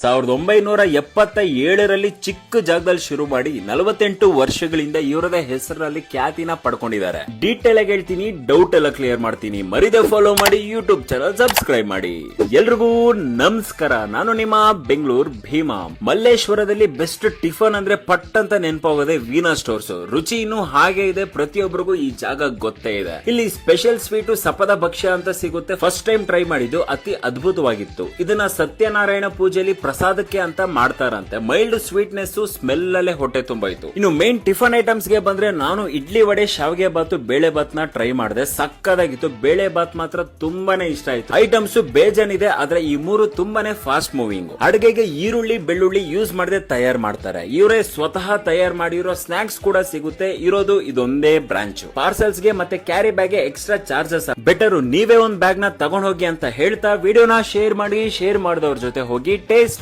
1977ರಲ್ಲಿ ಚಿಕ್ಕ ಜಾಗದಲ್ಲಿ ಶುರು ಮಾಡಿ 48 ವರ್ಷಗಳಿಂದ ಇವರದೇ ಹೆಸರಲ್ಲಿ ಖ್ಯಾತಿನ ಪಡ್ಕೊಂಡಿದ್ದಾರೆ. ಡೀಟೇಲ್ ಆಗಿ ಹೇಳ್ತೀನಿ, ಡೌಟ್ ಎಲ್ಲ ಕ್ಲಿಯರ್ ಮಾಡ್ತೀನಿ. ಮರಿದೆ ಫಾಲೋ ಮಾಡಿ, ಯೂಟ್ಯೂಬ್ ಚಾನಲ್ ಸಬ್ಸ್ಕ್ರೈಬ್ ಮಾಡಿ. ಎಲ್ರಿಗೂ ನಮಸ್ಕಾರ, ನಾನು ನಿಮ್ಮ ಬೆಂಗಳೂರು ಭೀಮಾ. ಮಲ್ಲೇಶ್ವರದಲ್ಲಿ ಬೆಸ್ಟ್ ಟಿಫನ್ ಅಂದ್ರೆ ಪಟ್ ಅಂತ ನೆನಪಾಗೋದೆ ವೀನಾ ಸ್ಟೋರ್ಸ್. ರುಚಿ ಇನ್ನು ಹಾಗೆ ಇದೆ, ಪ್ರತಿಯೊಬ್ಬರಿಗೂ ಈ ಜಾಗ ಗೊತ್ತೇ ಇದೆ. ಇಲ್ಲಿ ಸ್ಪೆಷಲ್ ಸ್ವೀಟು ಸಪದ ಭಕ್ಷ್ಯ ಅಂತ ಸಿಗುತ್ತೆ. ಫಸ್ಟ್ ಟೈಮ್ ಟ್ರೈ ಮಾಡಿದ್ದು ಅತಿ ಅದ್ಭುತವಾಗಿತ್ತು. ಇದನ್ನ ಸತ್ಯನಾರಾಯಣ ಪೂಜೆಯಲ್ಲಿ ಪ್ರಸಾದಕ್ಕೆ ಅಂತ ಮಾಡ್ತಾರಂತೆ. ಮೈಲ್ಡ್ ಸ್ವೀಟ್ನೆಸ್, ಸ್ಮೆಲ್ ಅಲ್ಲೇ ಹೊಟ್ಟೆ ತುಂಬಾಯ್ತು. ಇನ್ನು ಮೇನ್ ಟಿಫನ್ ಐಟಮ್ಸ್ ಗೆ ಬಂದ್ರೆ ನಾನು ಇಡ್ಲಿ ವಡೆ, ಶಾವಿಗೆ ಬಾತು, ಬೇಳೆ ಬಾತ್ ನ ಟ್ರೈ ಮಾಡಿದೆ. ಸಕ್ಕದಾಗಿತ್ತು. ಬೇಳೆ ಬಾತ್ ಮಾತ್ರ ತುಂಬಾನೇ ಇಷ್ಟ ಆಯ್ತು. ಐಟಮ್ಸ್ ಬೇಜಾನಿದೆ, ಆದ್ರೆ ಈ ಮೂರು ತುಂಬಾನೇ ಫಾಸ್ಟ್ ಮೂವಿಂಗ್. ಅಡುಗೆಗೆ ಈರುಳ್ಳಿ ಬೆಳ್ಳುಳ್ಳಿ ಯೂಸ್ ಮಾಡದೆ ತಯಾರು ಮಾಡ್ತಾರೆ. ಇವರೇ ಸ್ವತಃ ತಯಾರು ಮಾಡಿರೋ ಸ್ನಾಕ್ಸ್ ಕೂಡ ಸಿಗುತ್ತೆ. ಇರೋದು ಇದೊಂದೇ ಬ್ರಾಂಚ್. ಪಾರ್ಸಲ್ಸ್ ಗೆ ಮತ್ತೆ ಕ್ಯಾರಿ ಬ್ಯಾಗ್ ಗೆ ಎಕ್ಸ್ಟ್ರಾ ಚಾರ್ಜಸ್. ಬೆಟರ್ ನೀವೇ ಒಂದ್ ಬ್ಯಾಗ್ ನ ತಗೊಂಡ್ ಹೋಗಿ ಅಂತ ಹೇಳ್ತಾ ವಿಡಿಯೋನ ಶೇರ್ ಮಾಡಿ, ಶೇರ್ ಮಾಡಿದವ್ರ ಜೊತೆ ಹೋಗಿ ಟೇಸ್ಟ್